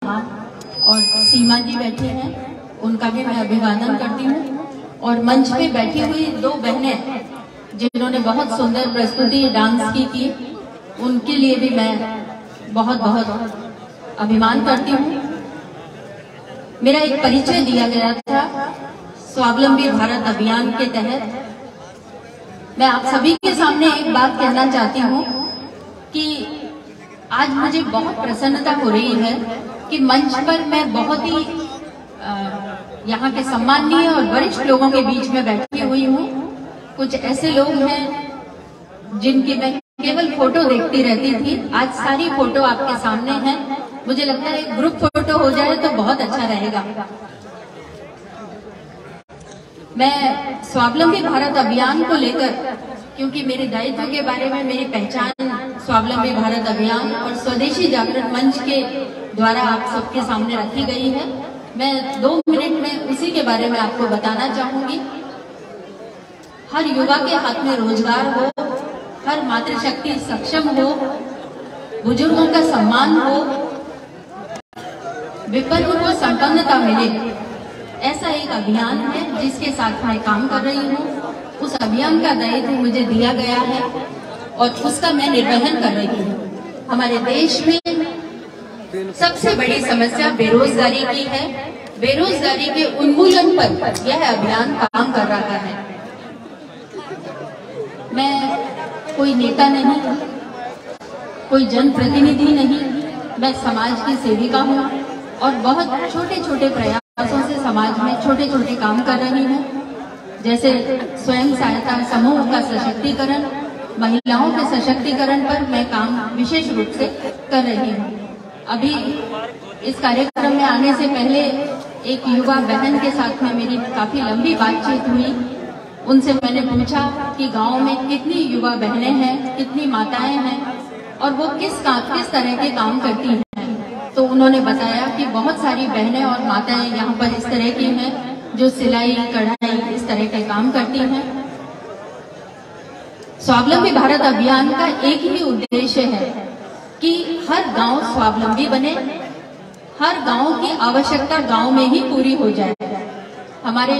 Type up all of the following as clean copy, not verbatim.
और सीमा जी बैठे हैं, उनका भी मैं अभिवादन करती हूँ। और मंच पे बैठी हुई दो बहनें जिन्होंने बहुत सुंदर प्रस्तुति डांस की थी, उनके लिए भी मैं बहुत बहुत अभिमान करती हूँ। मेरा एक परिचय दिया गया था स्वावलंबी भारत अभियान के तहत। मैं आप सभी के सामने एक बात कहना चाहती हूँ कि आज मुझे बहुत प्रसन्नता हो रही है कि मंच पर मैं बहुत ही यहाँ के सम्माननीय और वरिष्ठ लोगों के बीच में बैठी हुई हूँ। कुछ ऐसे लोग हैं जिनकी मैं केवल फोटो देखती रहती थी, आज सारी फोटो आपके सामने है। मुझे लगता है ग्रुप फोटो हो जाए तो बहुत अच्छा रहेगा। मैं स्वावलंबी भारत अभियान को लेकर, क्योंकि मेरे दायित्व के बारे में मेरी पहचान स्वावलंबी भारत अभियान और स्वदेशी जागरण मंच के द्वारा आप सबके सामने रखी गई है, मैं 2 मिनट में उसी के बारे में आपको बताना चाहूंगी। हर युवा के हाथ में रोजगार हो, हर मातृशक्ति सक्षम हो, बुजुर्गों का सम्मान हो, विपन्न को संपन्नता मिले, ऐसा एक अभियान है जिसके साथ मैं काम कर रही हूँ। उस अभियान का दायित्व मुझे दिया गया है और उसका मैं निर्वहन कर रही हूँ। हमारे देश में सबसे बड़ी समस्या बेरोजगारी की है। बेरोजगारी के उन्मूलन पर यह अभियान काम कर रहा है। मैं कोई नेता नहीं, कोई जनप्रतिनिधि नहीं, मैं समाज की सेविका हूँ और बहुत छोटे छोटे प्रयासों से समाज में छोटे छोटे काम कर रही हूँ। जैसे स्वयं सहायता समूह का सशक्तिकरण, महिलाओं के सशक्तिकरण पर मैं काम विशेष रूप से कर रही हूँ। अभी इस कार्यक्रम में आने से पहले एक युवा बहन के साथ में मेरी काफी लंबी बातचीत हुई। उनसे मैंने पूछा कि गांव में कितनी युवा बहनें हैं, कितनी माताएं हैं और वो किस तरह के काम करती हैं। तो उन्होंने बताया कि बहुत सारी बहनें और माताएं यहाँ पर इस तरह की हैं जो सिलाई, कढ़ाई, इस तरह के काम करती हैं। स्वावलंबी भारत अभियान का एक ही उद्देश्य है कि हर गांव स्वावलंबी बने, हर गांव की आवश्यकता गांव में ही पूरी हो जाए। हमारे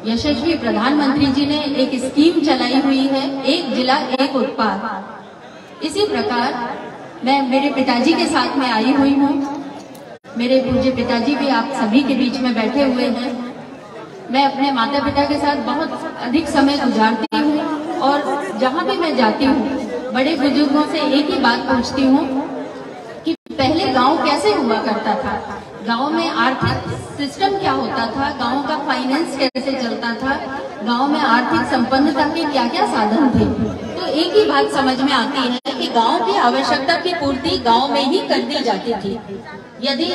यशस्वी प्रधानमंत्री जी ने एक स्कीम चलाई हुई है, एक जिला एक उत्पाद। इसी प्रकार मैं मेरे पिताजी के साथ में आई हुई हूँ। मेरे पूज्य पिताजी भी आप सभी के बीच में बैठे हुए हैं। मैं अपने माता पिता के साथ बहुत अधिक समय गुजारती हूँ और जहाँ भी मैं जाती हूँ बड़े बुजुर्गों से एक ही बात पूछती हूँ कि पहले गांव कैसे हुआ करता था, गांव में आर्थिक सिस्टम क्या होता था, गांव का फाइनेंस कैसे चलता था, गांव में आर्थिक संपन्नता के क्या क्या साधन थे। तो एक ही बात समझ में आती है कि गांव की आवश्यकता की पूर्ति गांव में ही कर दी जाती थी। यदि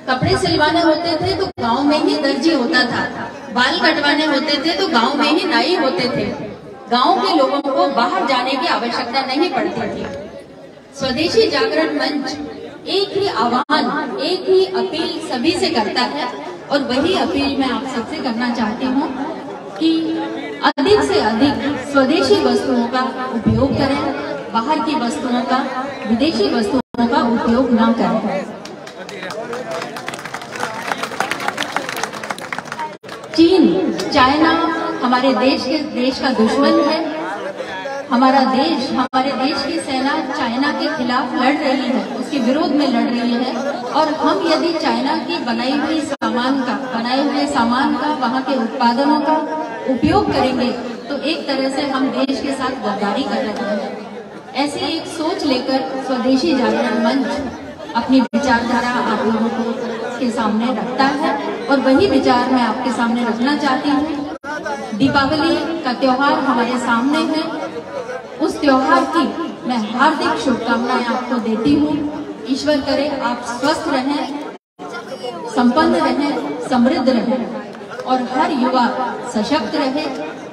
कपड़े सिलवाने होते थे तो गांव में ही दर्जी होता था, बाल कटवाने होते थे तो गांव में ही नाई होते थे। गांव के लोगों को बाहर जाने की आवश्यकता नहीं पड़ती थी। स्वदेशी जागरण मंच एक ही आह्वान, एक ही अपील सभी से करता है और वही अपील मैं आप सबसे करना चाहती हूँ कि अधिक से अधिक स्वदेशी वस्तुओं का उपयोग करें, बाहर की वस्तुओं का, विदेशी वस्तुओं का उपयोग न करें। चीन, चाइना हमारे देश का दुश्मन है। हमारे देश की सेना चाइना के खिलाफ लड़ रही है, उसके विरोध में लड़ रही है। और हम यदि चाइना की बनाए हुए सामान का, वहाँ के उत्पादनों का उपयोग करेंगे तो एक तरह से हम देश के साथ गद्दारी कर रहे हैं। ऐसी एक सोच लेकर स्वदेशी जागरण मंच अपनी विचारधारा आप लोगों के सामने रखता है और वही विचार मैं आपके सामने रखना चाहती हूँ। दीपावली का त्योहार हमारे सामने है, उस त्योहार की मैं हार्दिक शुभकामनाएं आपको देती हूँ। ईश्वर करे आप स्वस्थ रहें, संपन्न रहें, समृद्ध रहें और हर युवा सशक्त रहे।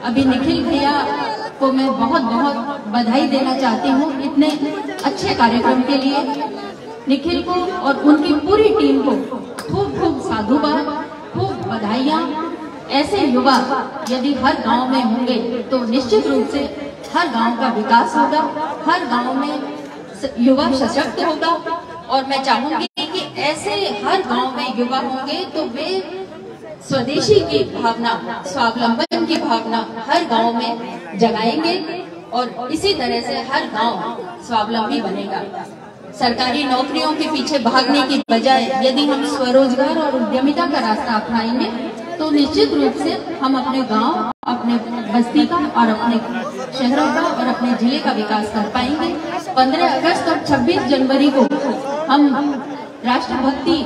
अभी निखिल भैया को मैं बहुत बहुत बधाई देना चाहती हूँ इतने अच्छे कार्यक्रम के लिए। निखिल को और उनकी पूरी टीम को खूब खूब साधुवाद, खूब बधाइयाँ। ऐसे युवा यदि हर गांव में होंगे तो निश्चित रूप से हर गांव का विकास होगा, हर गांव में युवा सशक्त होगा। और मैं चाहूंगी कि ऐसे हर गांव में युवा होंगे तो वे स्वदेशी की भावना, स्वावलंबन की भावना हर गांव में जगाएंगे और इसी तरह से हर गांव स्वावलंबी बनेगा। सरकारी नौकरियों के पीछे भागने की बजाय यदि हम स्वरोजगार और उद्यमिता का रास्ता अपनाएंगे तो निश्चित रूप से हम अपने गांव, अपने बस्ती का और अपने शहरों का और अपने जिले का विकास कर पाएंगे। 15 अगस्त और 26 जनवरी को हम राष्ट्रभक्ति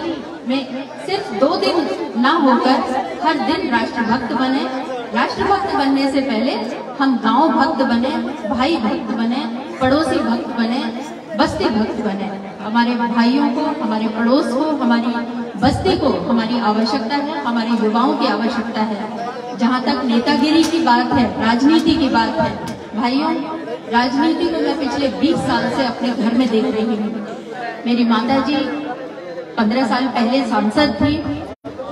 में सिर्फ 2 दिन ना होकर हर दिन राष्ट्रभक्त बने। राष्ट्रभक्त बनने से पहले हम गांव भक्त बने, भाई भक्त बने, पड़ोसी भक्त बने, बस्ती भक्त बने। हमारे भाइयों को, हमारे पड़ोस को, हमारी बस्ती को हमारी आवश्यकता है, हमारे युवाओं की आवश्यकता है। जहाँ तक नेतागिरी की बात है, राजनीति की बात है, भाइयों, राजनीति को मैं पिछले 20 साल से अपने घर में देख रही हूँ। मेरी माता जी 15 साल पहले सांसद थी,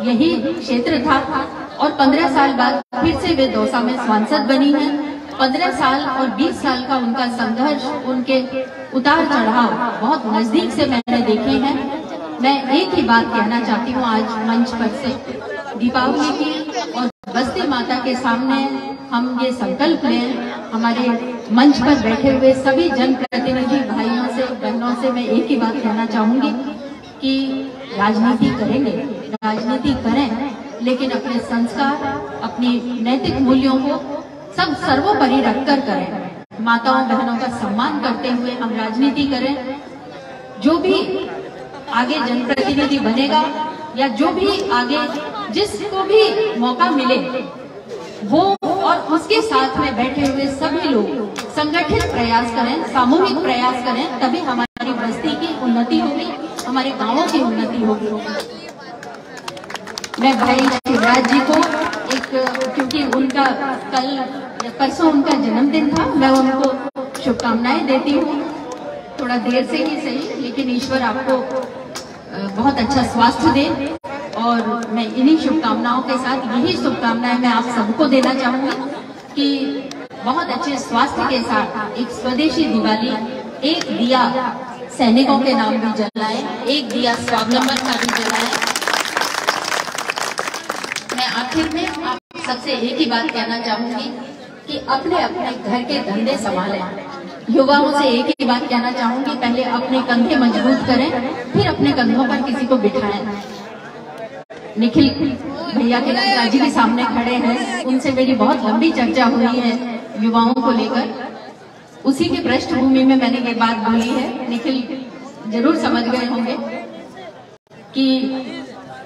यही क्षेत्र था, और 15 साल बाद फिर से वे दौसा में सांसद बनी हैं। 15 साल और 20 साल का उनका संघर्ष, उनके उतार चढ़ाव बहुत नजदीक से मैंने देखे हैं। मैं एक ही बात कहना चाहती हूँ आज मंच पर से, दीपावली की और बस्ती माता के सामने हम ये संकल्प लें। हमारे मंच पर बैठे हुए सभी जनप्रतिनिधि भाइयों से, बहनों से मैं एक ही बात कहना चाहूंगी कि राजनीति करेंगे, राजनीति करें, लेकिन अपने संस्कार, अपनी नैतिक मूल्यों को सब सर्वोपरि रखकर करें। माताओं बहनों का सम्मान करते हुए हम राजनीति करें। जो भी आगे जनप्रतिनिधि बनेगा या जो भी आगे जिसको भी मौका मिले वो और उसके साथ में बैठे हुए सभी लोग संगठित प्रयास करें, सामूहिक प्रयास करें, तभी हमारी बस्ती की उन्नति होगी, हमारे गांवों की उन्नति होगी। मैं भाई शिवराज जी को क्योंकि उनका कल परसों उनका जन्मदिन था, मैं उनको शुभकामनाएं देती हूँ। थोड़ा देर से ही सही, लेकिन ईश्वर आपको बहुत अच्छा स्वास्थ्य दे, और मैं इन्हीं शुभकामनाओं के साथ यही शुभकामनाएं मैं आप सबको देना चाहूंगी कि बहुत अच्छे स्वास्थ्य के साथ एक स्वदेशी दिवाली, एक दिया सैनिकों के नाम भी जलाएं, एक दिया स्वावलंबन का भी जलाएं। मैं आखिर में आप सबसे एक ही बात कहना चाहूंगी कि अपने अपने घर के धंधे संभालें। युवाओं से एक ही बात कहना चाहूंगी, पहले अपने कंधे मजबूत करें, फिर अपने कंधों पर किसी को बिठाएं। निखिल भैया के लड़का जी के सामने खड़े हैं, उनसे मेरी बहुत लंबी चर्चा हुई है युवाओं को लेकर। उसी के पृष्ठभूमि में मैंने ये बात बोली है, निखिल जरूर समझ गए होंगे कि।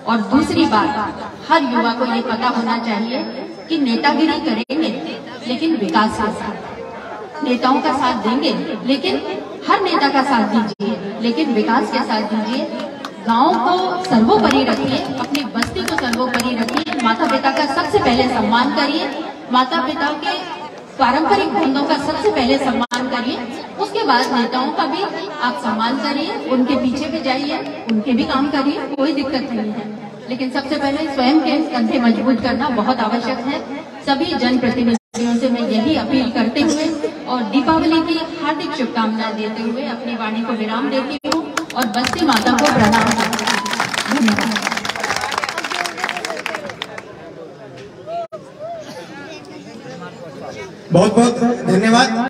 और दूसरी बात, हर युवा को ये पता होना चाहिए कि नेतागिरी करेंगे लेकिन विकास के साथ। नेताओं का साथ देंगे, लेकिन हर नेता का साथ दीजिए, लेकिन विकास के साथ दीजिए। गांव को सर्वोपरि रखिए, अपनी बस्ती को सर्वोपरि रखिए, माता पिता का सबसे पहले सम्मान करिए, माता पिता के पारंपरिक बंधों का सबसे पहले सम्मान करिए, उसके बाद नेताओं का भी आप सम्मान करिए, उनके पीछे भी जाइए, उनके भी काम करिए, कोई दिक्कत नहीं है। लेकिन सबसे पहले स्वयं के कंधे मजबूत करना बहुत आवश्यक है। सभी जनप्रतिनिधियों से मैं यही अपील करते हुए और दीपावली की हार्दिक शुभकामनाएं देते हुए अपनी वाणी को विराम देती हूँ और बस्ती माता को प्रणाम करती हूँ। धन्यवाद। बहुत बहुत धन्यवाद।